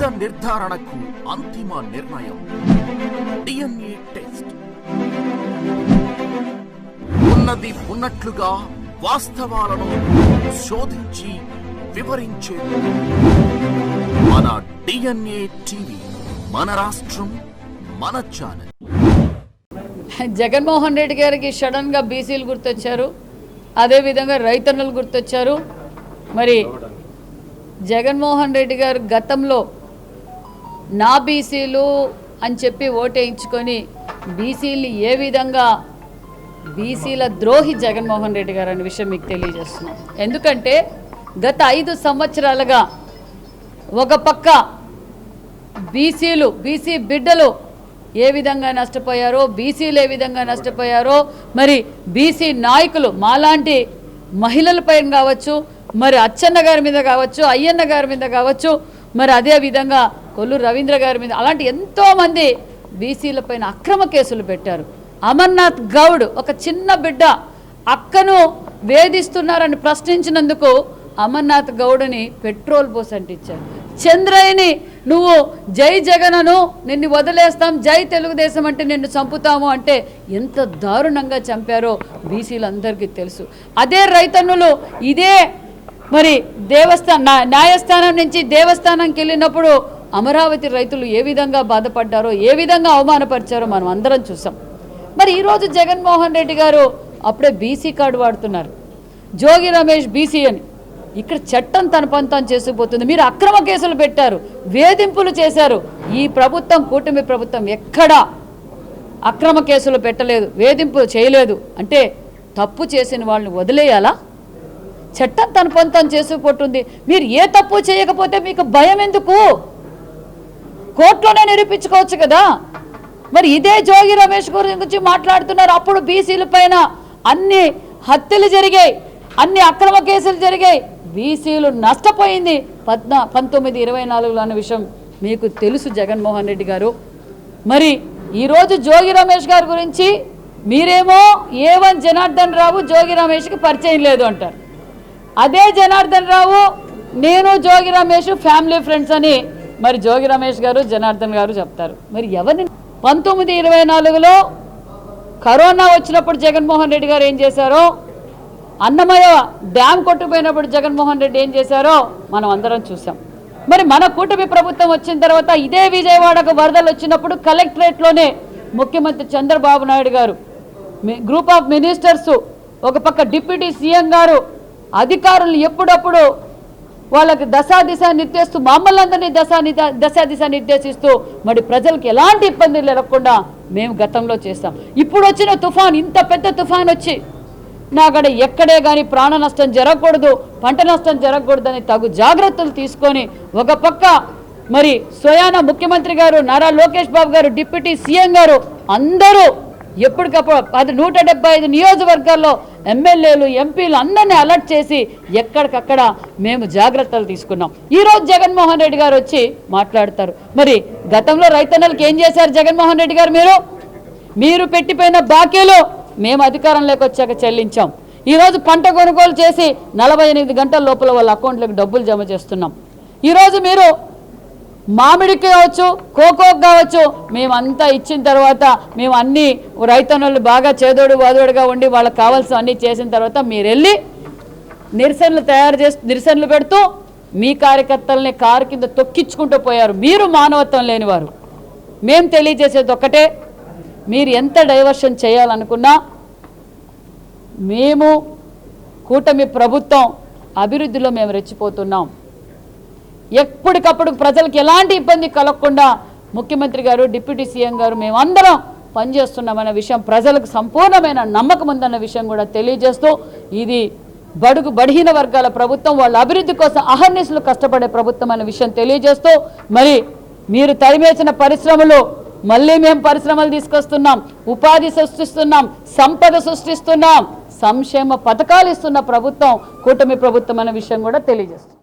నిజ నిర్ధారణకు అంతిమ నిర్ణయం డిఎన్ఏ టెస్ట్. ఉన్నది ఉన్నట్లుగా వాస్తవాలను శోధించి వివరించే మన డిఎన్ఏ టీవీ, మన రాష్ట్రం మన ఛానల్. జగన్మోహన్ రెడ్డి గారికి సడన్ గా బీసీలు గుర్తొచ్చారు, అదేవిధంగా రైతన్నులు గుర్తొచ్చారు. మరి జగన్మోహన్ రెడ్డి గారు గతంలో నా బీసీలు అని చెప్పి ఓటేయించుకొని బీసీలని ఏ విధంగా బీసీల ద్రోహి జగన్మోహన్ రెడ్డి గారు అనే విషయం మీకు తెలియజేస్తున్నాం. ఎందుకంటే గత 5 సంవత్సరాలుగా ఒక పక్క బీసీ బిడ్డలు ఏ విధంగా నష్టపోయారో, బీసీలు ఏ విధంగా నష్టపోయారో, మరి బీసీ నాయకులు మాలాంటి మహిళలపైన కావచ్చు, మరి అచ్చన్న గారి మీద కావచ్చు, అయ్యన్న గారి మీద కావచ్చు, మరి అదే విధంగా కొల్లు రవీంద్ర గారి మీద, అలాంటి ఎంతోమంది బీసీలపైన అక్రమ కేసులు పెట్టారు. అమర్నాథ్ గౌడ్ ఒక చిన్న బిడ్డ అక్కను వేధిస్తున్నారని ప్రశ్నించినందుకు అమర్నాథ్ గౌడ్ని పెట్రోల్ పోసి అంటించారు. చంద్రయ్యని నువ్వు జై జగనను నిన్ను వదిలేస్తాం, జై తెలుగుదేశం అంటే నిన్ను చంపుతాము అంటే ఎంత దారుణంగా చంపారో బీసీలందరికీ తెలుసు. అదే రైతన్నులు ఇదే మరి న్యాయస్థానం నుంచి దేవస్థానంకి వెళ్ళినప్పుడు అమరావతి రైతులు ఏ విధంగా బాధపడ్డారో, ఏ విధంగా అవమానపరిచారో మనం అందరం చూసాం. మరి ఈరోజు జగన్మోహన్ రెడ్డి గారు అప్పుడే బీసీ కార్డు వాడుతున్నారు, జోగి రమేష్ బీసీ అని. ఇక్కడ చట్టం తన పని తాను చేసుకుపోతుంది. మీరు అక్రమ కేసులు పెట్టారు, వేధింపులు చేశారు. ఈ ప్రభుత్వం, కూటమి ప్రభుత్వం ఎక్కడా అక్రమ కేసులు పెట్టలేదు, వేధింపులు చేయలేదు. అంటే తప్పు చేసిన వాళ్ళని వదిలేయాలా? చట్టం తన పని తాను చేసుకుపోతుంది. మీరు ఏ తప్పు చేయకపోతే మీకు భయం ఎందుకు? కోర్టులోనే నిరూపించుకోవచ్చు కదా. మరి ఇదే జోగి రమేష్ గురించి మాట్లాడుతున్నారు. అప్పుడు బీసీల పైన అన్ని హత్యలు జరిగాయి, అన్ని అక్రమ కేసులు జరిగాయి, బీసీలు నష్టపోయింది 1924 అనే విషయం మీకు తెలుసు జగన్మోహన్ రెడ్డి గారు. మరి ఈరోజు జోగి రమేష్ గారి గురించి మీరేమో A1 జనార్దన్ రావు జోగి రమేష్కి పరిచయం లేదు అంటారు. అదే జనార్దన్ రావు నేను జోగి రమేష్ ఫ్యామిలీ ఫ్రెండ్స్ అని మరి జోగి రమేష్ గారు జనార్దన్ గారు చెప్తారు. మరి ఎవరిని 1924లో కరోనా వచ్చినప్పుడు జగన్మోహన్ రెడ్డి గారు ఏం చేశారో, అన్నమయ్య డ్యామ్ కొట్టుకుపోయినప్పుడు జగన్మోహన్ రెడ్డి ఏం చేశారో మనం అందరం చూసాం. మరి మన కూటమి ప్రభుత్వం వచ్చిన తర్వాత ఇదే విజయవాడకు వరదలు వచ్చినప్పుడు కలెక్టరేట్లోనే ముఖ్యమంత్రి చంద్రబాబు నాయుడు గారు, గ్రూప్ ఆఫ్ మినిస్టర్స్, ఒక పక్క డిప్యూటీ సీఎం గారు అధికారులు ఎప్పుడప్పుడు వాళ్ళకి దశా నిర్దేశిస్తూ మమ్మల్ని అందరినీ దశా నిర్దేశిస్తూ మరి ప్రజలకు ఎలాంటి ఇబ్బందులు లేకుండా మేము గతంలో చేస్తాం. ఇప్పుడు వచ్చిన తుఫాన్, ఇంత పెద్ద తుఫాన్ వచ్చి నాగడ ఎక్కడే కానీ ప్రాణ నష్టం జరగకూడదు, పంట నష్టం జరగకూడదని తగు జాగ్రత్తలు తీసుకొని ఒక పక్క మరి స్వయాన ముఖ్యమంత్రి గారు నారా లోకేష్ బాబు గారు, డిప్యూటీ సీఎం గారు అందరూ ఎప్పటికప్పుడు 175 నియోజకవర్గాల్లో ఎమ్మెల్యేలు ఎంపీలు అందరినీ అలర్ట్ చేసి ఎక్కడికక్కడ మేము జాగ్రత్తలు తీసుకున్నాం. ఈరోజు జగన్మోహన్ రెడ్డి గారు వచ్చి మాట్లాడతారు. మరి గతంలో రైతన్నలకు ఏం చేశారు జగన్మోహన్ రెడ్డి గారు? మీరు పెట్టిపోయిన బాకీలు మేము అధికారంలోకి వచ్చాక చెల్లించాం. ఈరోజు పంట కొనుగోలు చేసి 48 గంటల లోపల వాళ్ళ అకౌంట్లకు డబ్బులు జమ చేస్తున్నాం. ఈరోజు మీరు మామిడికి కావచ్చు, కోకోకి కావచ్చు, మేమంతా ఇచ్చిన తర్వాత మేము అన్ని రైతన్నులు బాగా చేదోడు వాదోడుగా ఉండి వాళ్ళకి కావాల్సిన అన్నీ చేసిన తర్వాత మీరు వెళ్ళి నిరసనలు పెడుతూ మీ కార్యకర్తల్ని కారు కింద తొక్కించుకుంటూ పోయారు. మీరు మానవత్వం లేనివారు. మేము తెలియజేసేది ఒక్కటే, మీరు ఎంత డైవర్షన్ చేయాలనుకున్నా మేము కూటమి ప్రభుత్వం అభివృద్ధిలో మేము రెచ్చిపోతున్నాం. ఎప్పటికప్పుడు ప్రజలకు ఎలాంటి ఇబ్బంది కలగకుండా ముఖ్యమంత్రి గారు, డిప్యూటీ సీఎం గారు మేమందరం పనిచేస్తున్నామన్న విషయం ప్రజలకు సంపూర్ణమైన నమ్మకం ఉందన్న విషయం కూడా తెలియజేస్తూ, ఇది బడుగిన వర్గాల ప్రభుత్వం, వాళ్ళ అభివృద్ధి కోసం అహర్నిశలు కష్టపడే ప్రభుత్వం అనే విషయం తెలియజేస్తూ, మరి మీరు తరిమేసిన పరిశ్రమలు మళ్ళీ మేము పరిశ్రమలు తీసుకొస్తున్నాం, ఉపాధి సృష్టిస్తున్నాం, సంపద సృష్టిస్తున్నాం, సంక్షేమ పథకాలు ఇస్తున్న ప్రభుత్వం కూటమి ప్రభుత్వం అనే విషయం కూడా తెలియజేస్తుంది.